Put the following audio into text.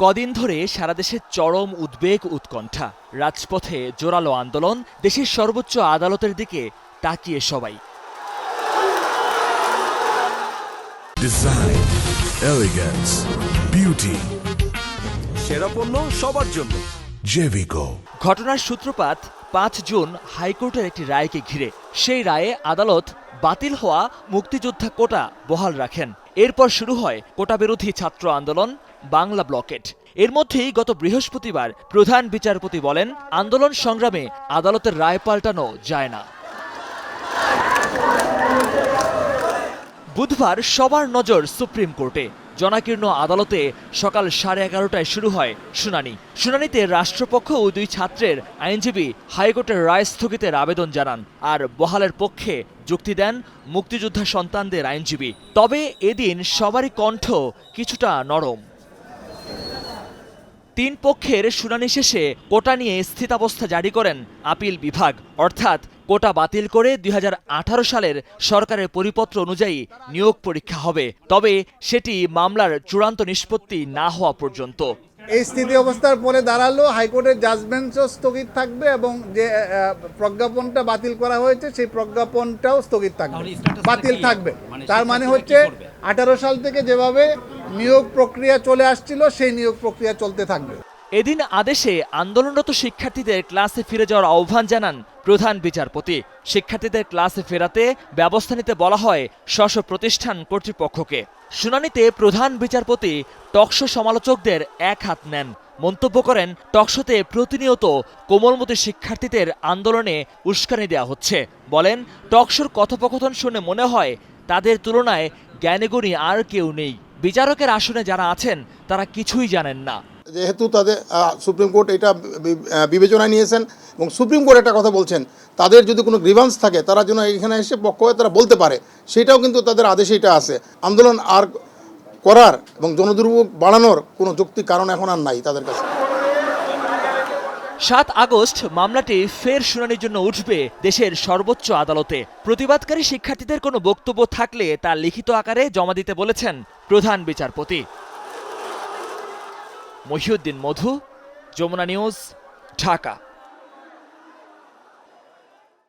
কদিন ধরে সারা দেশে চরম উদ্বেগ উৎকণ্ঠা, রাজপথে জোরালো আন্দোলন, দেশের সর্বোচ্চ আদালতের দিকে তাকিয়ে সবাই। ডিজাইন, এলিগেন্স, বিউটি, সেরা পণ্য সবার জন্য জেভিকো। ঘটনার সূত্রপাত ৫ জুন হাইকোর্টের একটি রায়কে ঘিরে। সেই রায়ে আদালত বাতিল হওয়া মুক্তিযোদ্ধা কোটা বহাল রাখেন। এরপর শুরু হয় কোটা বিরোধী ছাত্র আন্দোলন, বাংলা ব্লকেট। এর মধ্যেই গত বৃহস্পতিবার প্রধান বিচারপতি বলেন, আন্দোলন সংগ্রামে আদালতের রায় পাল্টানো যায় না। বুধবার সবার নজর সুপ্রিম কোর্টে। জনাকীর্ণ আদালতে সকাল 11:30টায় শুরু হয় শুনানিতে রাষ্ট্রপক্ষ ও দুই ছাত্রের আইনজীবী হাইকোর্টের রায় স্থগিতের আবেদন জানান, আর বহালের পক্ষে যুক্তি দেন মুক্তিযোদ্ধা সন্তানদের আইনজীবী। তবে এদিন সবারই কণ্ঠ কিছুটা নরম। ৩ পক্ষের শুনানি শেষে কোটা নিয়ে স্থিতাবস্থা জারি করেন আপিল বিভাগ, অর্থাৎ কোটা বাতিল করে ২০১৮ সালের সরকারের পরিপত্র অনুযায়ী নিয়োগ পরীক্ষা হবে, তবে সেটি মামলার চূড়ান্ত নিষ্পত্তি না হওয়া পর্যন্ত। এই স্থিতি অবস্থার পরে দাঁড়ালো হাইকোর্টের জাজমেন্টও স্থগিত থাকবে এবং যে প্রজ্ঞাপনটা বাতিল করা হয়েছে সেই প্রজ্ঞাপনটাও স্থগিত থাকবে, বাতিল থাকবে। তার মানে হচ্ছে 18 সাল থেকে যেভাবে নিয়োগ প্রক্রিয়া চলে আসছিল সেই নিয়োগ প্রক্রিয়া চলতে থাকবে। এদিন আদেশে আন্দোলনরত শিক্ষার্থীদের ক্লাসে ফিরে যাওয়ার আহ্বান জানান প্রধান বিচারপতি। শিক্ষার্থীদের ক্লাসে ফেরাতে ব্যবস্থা নিতে বলা হয় স্ব প্রতিষ্ঠান কর্তৃপক্ষকে। শুনানিতে প্রধান বিচারপতি টকশো সমালোচকদের এক হাত নেন। মন্তব্য করেন, টকশোতে প্রতিনিয়ত কোমলমতি শিক্ষার্থীদের আন্দোলনে উস্কানি দেওয়া হচ্ছে। বলেন, টকশোর কথোপকথন শুনে মনে হয় তাদের তুলনায় জ্ঞানীগুণী আর কেউ নেই। বিচারকের আসনে যারা আছেন তারা কিছুই জানেন না। যেহেতু তাদের সুপ্রিম কোর্ট এটা বিবেচনায় নিয়েছেন এবং সুপ্রিম কোর্ট একটা কথা বলছেন, তাদের যদি কোনো গ্রিভান্স থাকে তারা যেন এখানে এসে পক্ষ হয়ে তারা বলতে পারে, সেটাও কিন্তু তাদের আদেশে এটা আছে। আন্দোলন আর করার এবং জনদুর্ভোগ বাড়ানোর কোনো যৌক্তিক কারণ এখন আর নাই তাদের কাছে। ৭ আগস্ট মামলাটি ফের শুনানির জন্য উঠবে দেশের সর্বোচ্চ আদালতে। প্রতিবাদকারী শিক্ষার্থীদের কোনো বক্তব্য থাকলে তা লিখিত আকারে জমা দিতে বলেছেন প্রধান বিচারপতি। মহিউদ্দিন মধু, যমুনা নিউজ, ঢাকা।